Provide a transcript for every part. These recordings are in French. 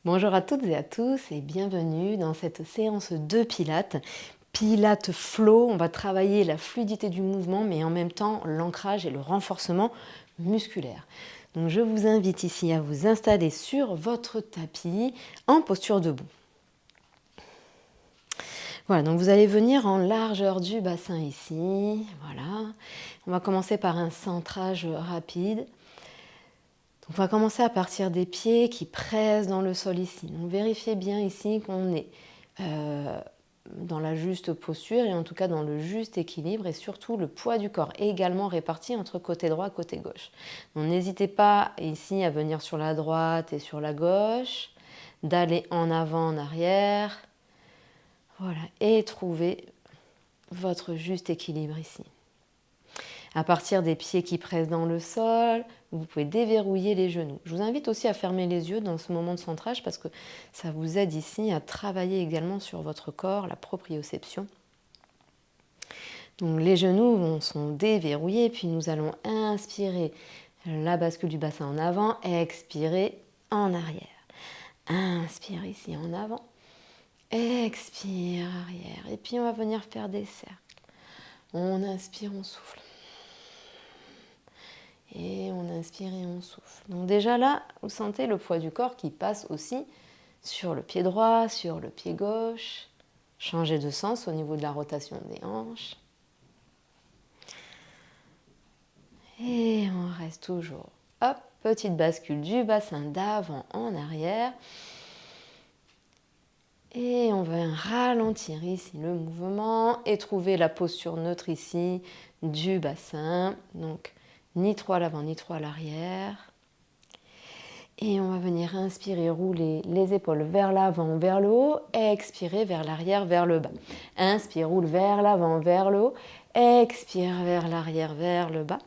Bonjour à toutes et à tous et bienvenue dans cette séance de Pilates. Pilates Flow, on va travailler la fluidité du mouvement mais en même temps l'ancrage et le renforcement musculaire. Donc je vous invite ici à vous installer sur votre tapis en posture debout. Voilà, donc vous allez venir en largeur du bassin ici. Voilà. On va commencer par un centrage rapide. On va commencer à partir des pieds qui pressent dans le sol ici. Donc vérifiez bien ici qu'on est dans la juste posture et en tout cas dans le juste équilibre et surtout le poids du corps est également réparti entre côté droit et côté gauche. Donc n'hésitez pas ici à venir sur la droite et sur la gauche, d'aller en avant, en arrière. Voilà, et trouver votre juste équilibre ici. À partir des pieds qui pressent dans le sol, vous pouvez déverrouiller les genoux. Je vous invite aussi à fermer les yeux dans ce moment de centrage parce que ça vous aide ici à travailler également sur votre corps, la proprioception. Donc les genoux sont déverrouillés, puis nous allons inspirer la bascule du bassin en avant, expirer en arrière. Inspire ici en avant, expire arrière. Et puis on va venir faire des cercles. On inspire, on souffle. Et on inspire et on souffle. Donc déjà là, vous sentez le poids du corps qui passe aussi sur le pied droit, sur le pied gauche. Changez de sens au niveau de la rotation des hanches. Et on reste toujours. Hop, petite bascule du bassin d'avant en arrière. Et on va ralentir ici le mouvement et trouver la posture neutre ici du bassin. Donc, ni trop à l'avant, ni trop à l'arrière. Et on va venir inspirer, rouler les épaules vers l'avant, vers le haut. Expirer vers l'arrière, vers le bas. Inspire, roule vers l'avant, vers le haut. Expire vers l'arrière, vers le bas.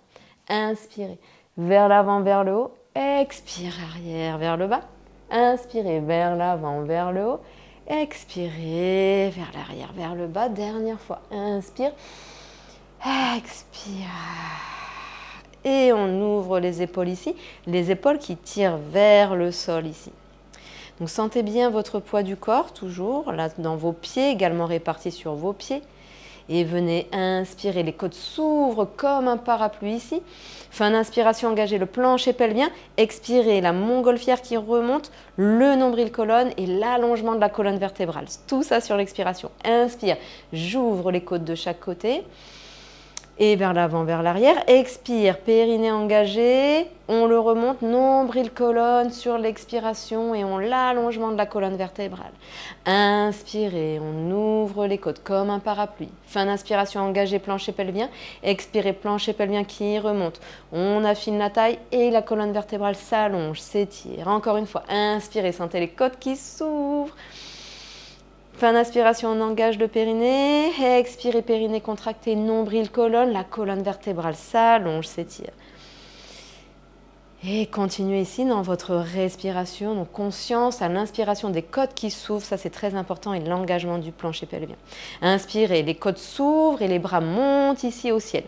Inspirez vers l'avant, vers le haut. Expire arrière, vers le bas. Inspirez vers l'avant, vers le haut. Expirez vers l'arrière, vers le bas. Dernière fois. Inspire. Expire. Et on ouvre les épaules ici. Les épaules qui tirent vers le sol ici. Donc sentez bien votre poids du corps, toujours, là dans vos pieds, également répartis sur vos pieds. Et venez inspirer, les côtes s'ouvrent comme un parapluie ici. Fin d'inspiration, engagez le plancher pelvien. Expirez, la montgolfière qui remonte, le nombril colonne et l'allongement de la colonne vertébrale. Tout ça sur l'expiration. Inspire, j'ouvre les côtes de chaque côté. Et vers l'avant, vers l'arrière. Expire, périnée engagé. On le remonte, nombril colonne sur l'expiration et on l'allongement de la colonne vertébrale. Inspirez, on ouvre les côtes comme un parapluie. Fin d'inspiration engagée, plancher pelvien. Expirez, plancher pelvien qui remonte. On affine la taille et la colonne vertébrale s'allonge, s'étire. Encore une fois, inspirez, sentez les côtes qui s'ouvrent. Fin d'inspiration, on engage le périnée. Expirez, périnée contracté, nombril, colonne. La colonne vertébrale s'allonge, s'étire. Et continuez ici dans votre respiration. Donc conscience à l'inspiration des côtes qui s'ouvrent. Ça, c'est très important. Et l'engagement du plancher pelvien. Inspirez, les côtes s'ouvrent et les bras montent ici au ciel.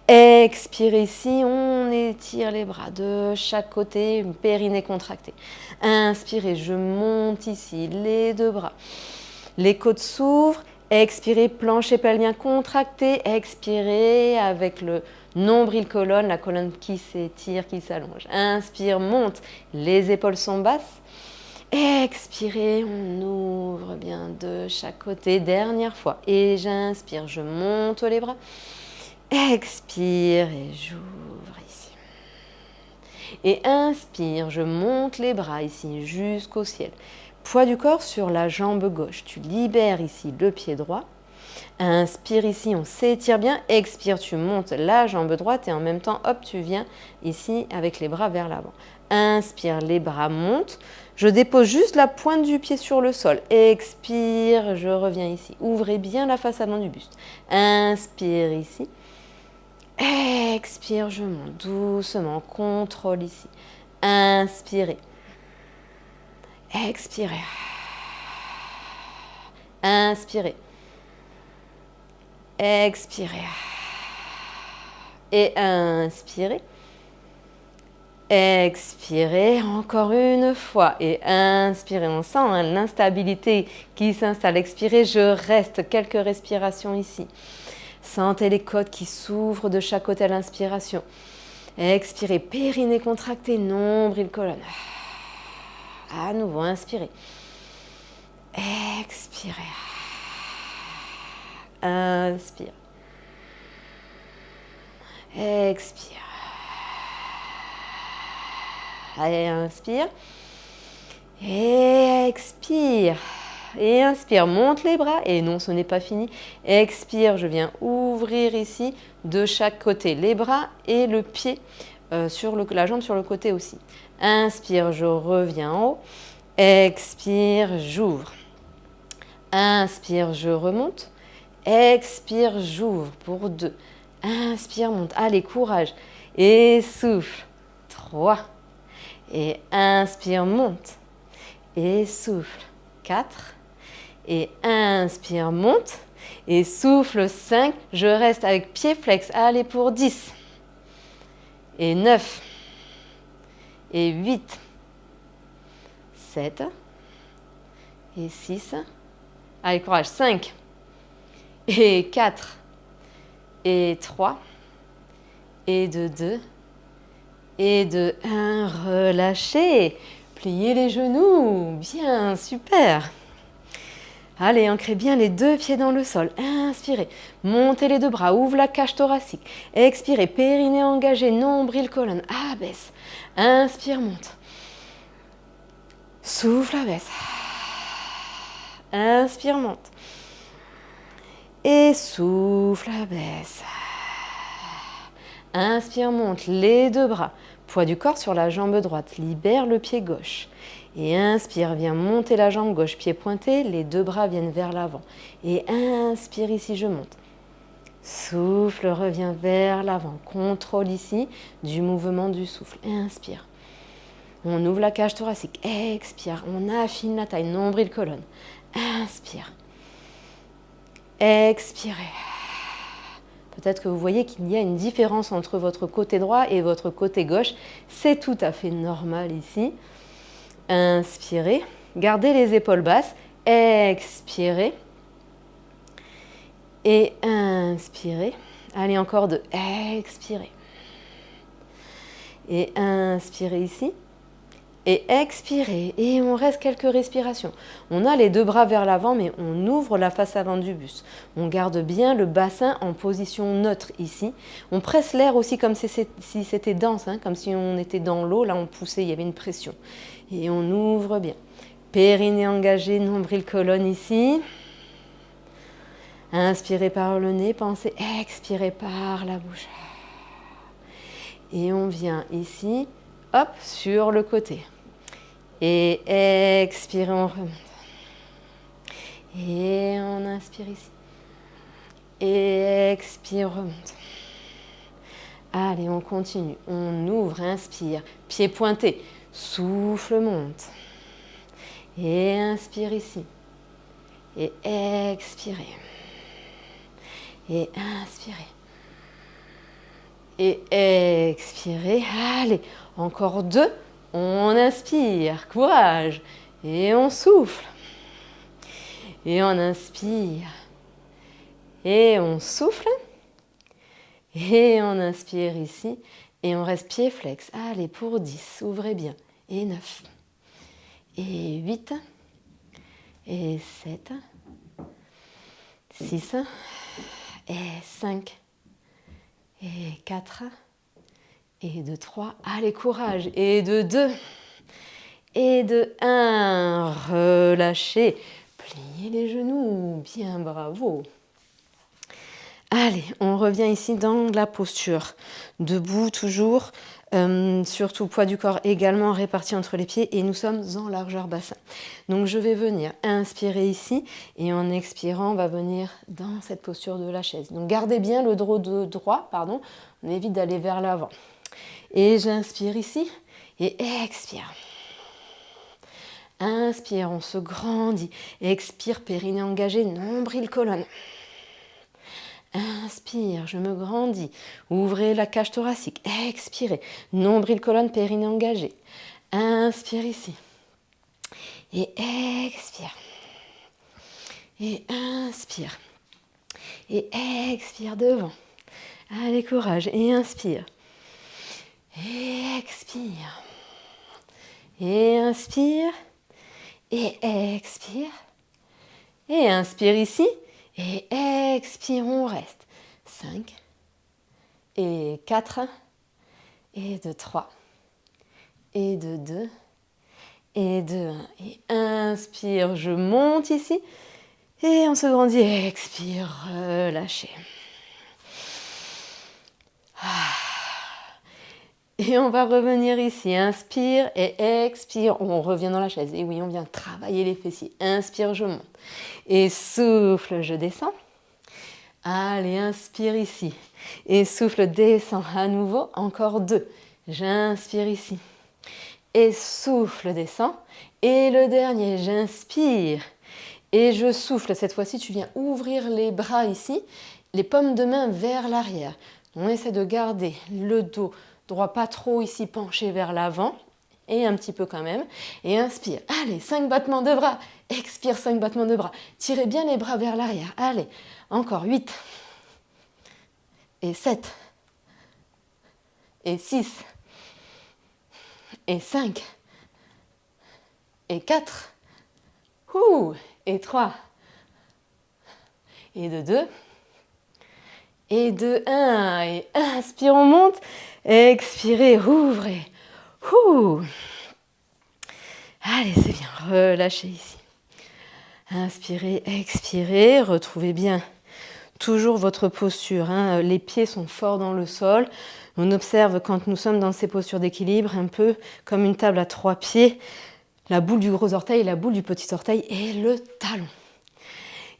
Expirez ici, on étire les bras de chaque côté, périnée contracté. Inspirez, je monte ici, les deux bras. Les côtes s'ouvrent. Expirez, plancher pelvien contracté. Expirez avec le nombril colonne, la colonne qui s'étire, qui s'allonge. Inspire, monte, les épaules sont basses. Expirez, on ouvre bien de chaque côté. Dernière fois. Et j'inspire, je monte les bras. Expire et j'ouvre ici. Et inspire, je monte les bras ici jusqu'au ciel. Poids du corps sur la jambe gauche. Tu libères ici le pied droit. Inspire ici, on s'étire bien. Expire, tu montes la jambe droite et en même temps, hop, tu viens ici avec les bras vers l'avant. Inspire, les bras montent. Je dépose juste la pointe du pied sur le sol. Expire, je reviens ici. Ouvrez bien la face avant du buste. Inspire ici. Expire, je monte doucement, contrôle ici. Inspirez. Expirez. Inspirez. Expirez. Et inspirez. Expirez encore une fois et inspirez. On sent hein, l'instabilité qui s'installe. Expirez, je reste quelques respirations ici. Sentez les côtes qui s'ouvrent de chaque côté à l'inspiration. Expirez, périnée contracté, nombril, colonne. À nouveau, inspirez. Expirez. Inspire. Expire. Allez, inspire. Et expire. Et inspire, monte les bras. Et non, ce n'est pas fini. Expire, je viens ouvrir ici de chaque côté les bras et le pied, sur la jambe sur le côté aussi. Inspire, je reviens en haut. Expire, j'ouvre. Inspire, je remonte. Expire, j'ouvre pour 2. Inspire, monte. Allez, courage. Et souffle. 3. Et inspire, monte. Et souffle. 4. Et inspire, monte. Et souffle. 5. Je reste avec pied flex. Allez, pour 10. Et 9. Et 8. 7. Et 6. Allez, courage. 5. Et 4. Et 3. Et de 2. Et de 1, relâchez. Pliez les genoux. Bien, super. Allez, ancrez bien les 2 pieds dans le sol. Inspirez. Montez les 2 bras. Ouvre la cage thoracique. Expirez. Périnée engagé. Nombril, colonne. Abaisse. Inspire, monte. Souffle, abaisse. Inspire, monte. Et souffle, abaisse. Inspire, monte les 2 bras. Poids du corps sur la jambe droite. Libère le pied gauche. Et inspire, viens monter la jambe gauche. Pied pointé, les 2 bras viennent vers l'avant. Et inspire ici, je monte. Souffle, reviens vers l'avant. Contrôle ici du mouvement du souffle. Inspire. On ouvre la cage thoracique. Expire. On affine la taille. Nombril, colonne. Inspire. Expirez. Peut-être que vous voyez qu'il y a une différence entre votre côté droit et votre côté gauche. C'est tout à fait normal ici. Inspirez. Gardez les épaules basses. Expirez. Et inspirez. Allez, encore 2. Expirez. Et inspirez ici. Et expirez. Et on reste quelques respirations. On a les 2 bras vers l'avant, mais on ouvre la face avant du buste. On garde bien le bassin en position neutre ici. On presse l'air aussi comme si c'était dense, hein, comme si on était dans l'eau. Là, on poussait, il y avait une pression. Et on ouvre bien. Périnée engagé, nombril, colonne ici. Inspirez par le nez, pensez, expirez par la bouche. Et on vient ici, hop, sur le côté. Et expirez, on remonte. Et on inspire ici. Et expire, remonte. Allez, on continue. On ouvre, inspire. Pied pointé. Souffle, monte. Et inspire ici. Et expirez. Et inspirez. Et expirez. Allez, encore 2. On inspire. Courage. Et on souffle. Et on inspire. Et on souffle. Et on inspire ici. Et on reste pied flex. Allez, pour 10. Ouvrez bien. Et 9. Et 8. Et 7. 6. Et 5. Et 4. Et de 3. Allez, courage. Et de 2. Et de 1. Relâchez. Pliez les genoux. Bien, bravo. Allez, on revient ici dans la posture. Debout toujours, surtout poids du corps également réparti entre les pieds et nous sommes en largeur bassin. Donc je vais venir inspirer ici et en expirant, on va venir dans cette posture de la chaise. Donc gardez bien le dos droit, on évite d'aller vers l'avant. Et j'inspire ici et expire. Inspire, on se grandit. Expire, périnée engagé, nombril, colonne. Inspire, je me grandis. Ouvrez la cage thoracique. Expirez. Nombril, colonne, périnée engagé. Inspire ici. Et expire. Et inspire. Et expire devant. Allez, courage. Et inspire. Et expire. Et inspire. Et expire. Et inspire ici. Et expire, on reste. 5. Et 4. Et de 3. Et de 2. Et de 1. Et inspire, je monte ici. Et on se grandit. Expire, relâchez. Et on va revenir ici. Inspire et expire. On revient dans la chaise. Et oui, on vient travailler les fessiers. Inspire, je monte. Et souffle, je descends. Allez, inspire ici. Et souffle, descends à nouveau. Encore 2. J'inspire ici. Et souffle, descends. Et le dernier, j'inspire. Et je souffle. Cette fois-ci, tu viens ouvrir les bras ici. Les paumes de main vers l'arrière. On essaie de garder le dos droit, pas trop ici penché vers l'avant. Et un petit peu quand même. Et inspire. Allez, 5 battements de bras. Expire, 5 battements de bras. Tirez bien les bras vers l'arrière. Allez, encore 8. Et 7. Et 6. Et 5. Et 4. Et 3. Et de 2. Et de 1. Et inspire, on monte. Expirez, ouvrez. Allez, c'est bien. Relâchez ici. Inspirez, expirez. Retrouvez bien toujours votre posture. Les pieds sont forts dans le sol. On observe quand nous sommes dans ces postures d'équilibre, un peu comme une table à 3 pieds. La boule du gros orteil, la boule du petit orteil et le talon.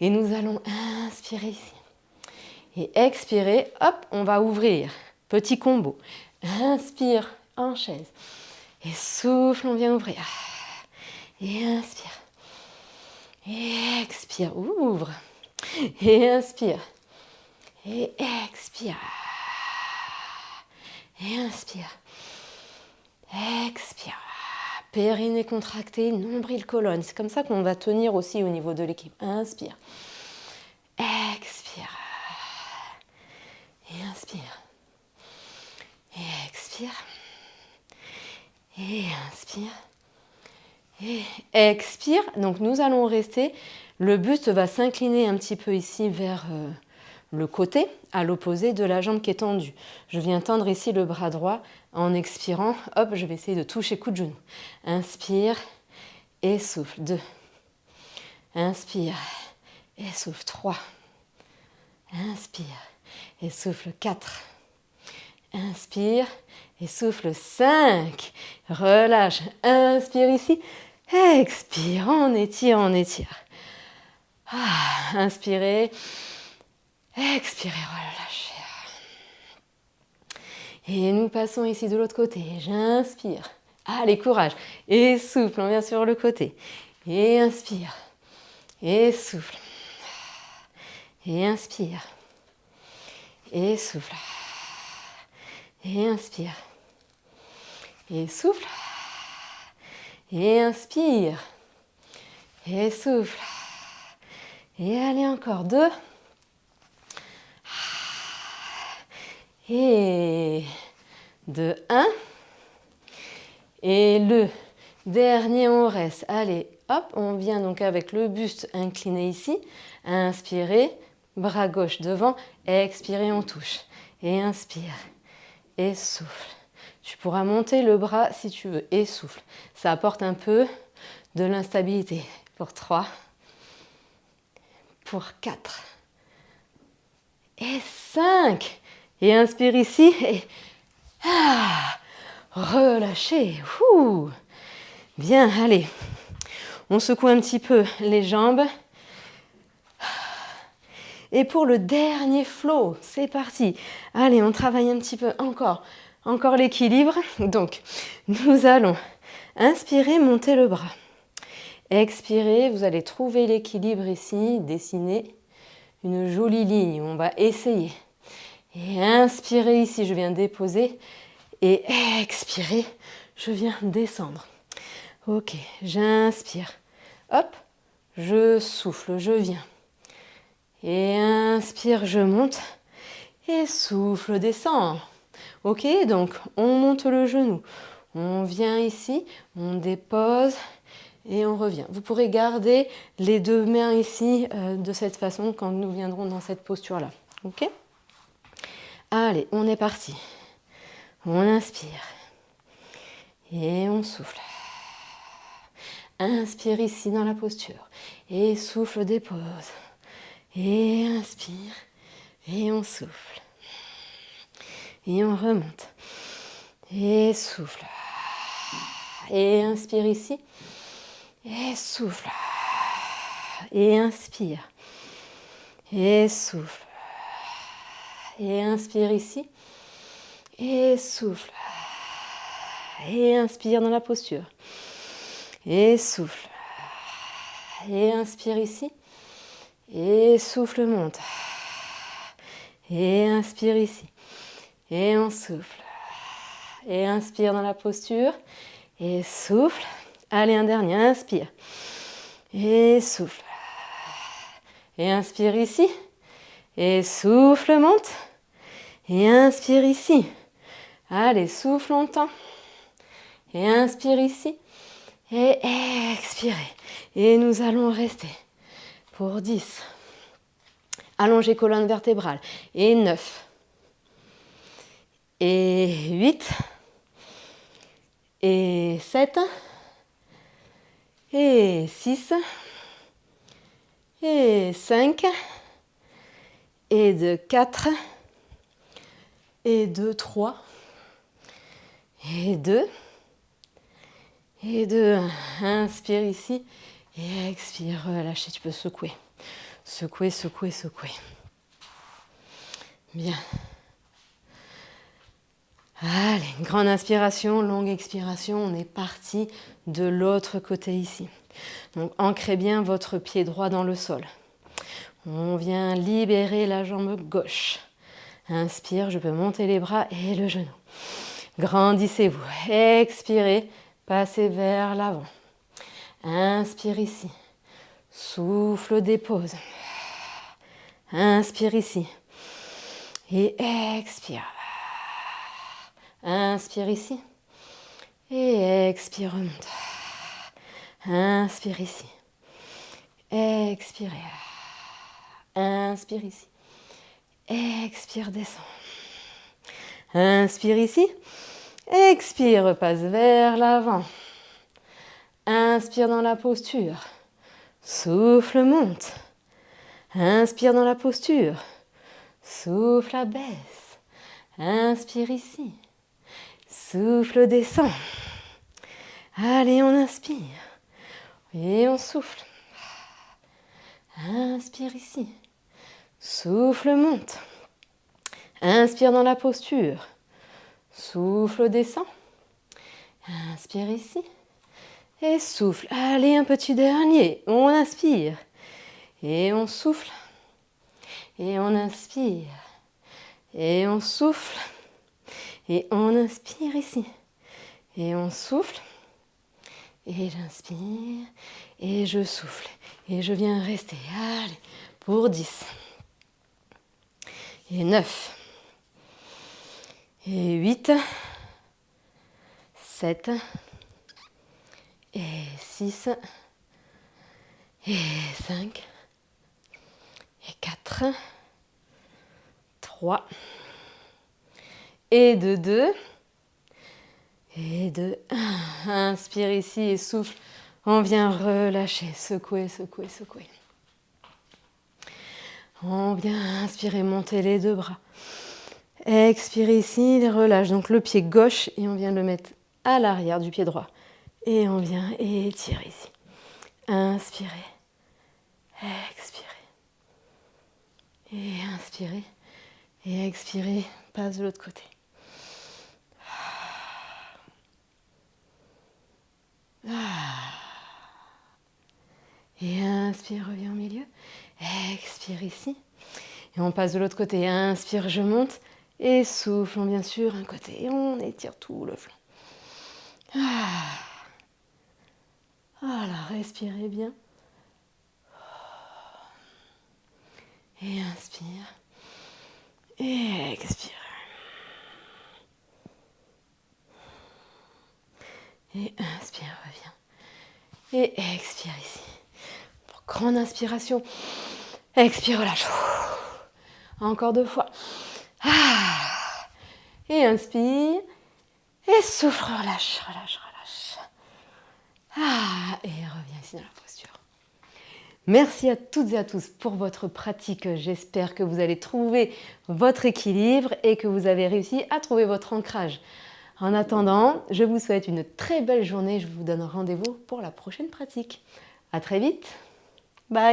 Et nous allons inspirer ici. Et expirer, hop, on va ouvrir. Petit combo. Inspire en chaise. Et souffle, on vient ouvrir. Et inspire. Et expire, ouvre. Et inspire. Et expire. Et inspire. Expire. Périnée contracté, nombril, colonne. C'est comme ça qu'on va tenir aussi au niveau de l'équipe. Inspire. Expire. Et inspire. Et expire. Et inspire. Et expire. Donc nous allons rester. Le buste va s'incliner un petit peu ici vers le côté, à l'opposé de la jambe qui est tendue. Je viens tendre ici le bras droit en expirant. Hop, je vais essayer de toucher coup de genou. Inspire et souffle. 2. Inspire et souffle. 3. Inspire et souffle. 4. Inspire et souffle. 5. Relâche. Inspire ici. Expire. On étire, on étire. Inspirez. Expirez, relâchez. Et nous passons ici de l'autre côté. J'inspire. Allez, courage. Et souffle, on vient sur le côté. Et inspire. Et souffle. Et inspire. Et souffle. Et inspire. Et souffle. Et inspire. Et souffle. Et allez, encore 2. Et de 1. Et le dernier, on reste. Allez, hop, on vient donc avec le buste incliné ici. Inspirez, bras gauche devant. Expirez, on touche. Et inspire. Et souffle. Tu pourras monter le bras si tu veux. Et souffle. Ça apporte un peu de l'instabilité. Pour 3. Pour 4. Et 5. Et inspire ici. Et relâchez. Bien, allez. On secoue un petit peu les jambes. Et pour le dernier flow, c'est parti. Allez, on travaille un petit peu encore. Encore l'équilibre. Donc, nous allons inspirer, monter le bras. Expirez, vous allez trouver l'équilibre ici, dessiner une jolie ligne. On va essayer. Et inspirez ici, je viens déposer. Et expirer, je viens descendre. Ok, j'inspire. Hop, je souffle, je viens. Et inspire, je monte. Et souffle, descend. Ok, donc on monte le genou. On vient ici, on dépose et on revient. Vous pourrez garder les deux mains ici de cette façon quand nous viendrons dans cette posture-là. Ok ? Allez, on est parti. On inspire. Et on souffle. Inspire ici dans la posture. Et souffle, dépose. Et inspire. Et on souffle. Et on remonte. Et souffle. Et inspire ici. Et souffle. Et inspire. Et souffle. Et inspire ici. Et souffle. Et inspire dans la posture. Et souffle. Et inspire ici. Et souffle, monte. Et inspire ici. Et on souffle. Et inspire dans la posture. Et souffle. Allez, un dernier. Inspire. Et souffle. Et inspire ici. Et souffle, monte. Et inspire ici. Allez, souffle longtemps. Et inspire ici. Et expirez. Et nous allons rester pour 10. Allongez colonne vertébrale. Et 9. Et 8. Et 7. Et 6. Et 5. Et de 4. Et de 3. Et 2. Et 2. Inspire ici. Et expire, relâchez. Tu peux secouer. Secouer, secouer, secouer. Bien. Allez, grande inspiration, longue expiration. On est parti de l'autre côté ici. Donc, ancrez bien votre pied droit dans le sol. On vient libérer la jambe gauche. Inspire, je peux monter les bras et le genou. Grandissez-vous. Expirez, passez vers l'avant. Inspire ici. Souffle, dépose. Inspire ici. Et expire. Inspire ici. Et expire, remonte. Inspire ici. Expirez. Inspire ici. Expire, descend. Inspire ici. Expire, repasse vers l'avant. Inspire dans la posture. Souffle, monte. Inspire dans la posture. Souffle, abaisse. Inspire ici. Souffle, descend. Allez, on inspire. Et on souffle. Inspire ici. Souffle, monte. Inspire dans la posture. Souffle, descend. Inspire ici. Et souffle. Allez, un petit dernier. On inspire. Et on souffle. Et on inspire. Et on souffle. Et on inspire ici. Et on souffle. Et j'inspire. Et je souffle. Et je viens rester. Allez, pour 10. Et 9. Et 8. 7. Et 6. Et 5. Et 4. 3. Et de 2. Et de 1. Inspire ici et souffle. On vient relâcher, secouer, secouer, secouer. On vient inspirer, monter les deux bras. Expire ici, les relâche. Donc le pied gauche et on vient le mettre à l'arrière du pied droit. Et on vient étirer ici. Inspirez. Expirez. Et inspirez. Et expirez. Passe de l'autre côté. Et inspire, reviens au milieu. Expire ici. Et on passe de l'autre côté. Inspire, je monte. Et soufflons bien sûr un côté. Et on étire tout le flanc. Voilà, respirez bien. Et inspire. Et expire. Et inspire, reviens. Et expire ici. Pour grande inspiration. Expire, relâche. Encore 2 fois. Et inspire. Et souffle, relâche, relâche, relâche. Et reviens ici dans la posture. Merci à toutes et à tous pour votre pratique. J'espère que vous allez trouver votre équilibre et que vous avez réussi à trouver votre ancrage. En attendant, je vous souhaite une très belle journée. Je vous donne rendez-vous pour la prochaine pratique. À très vite.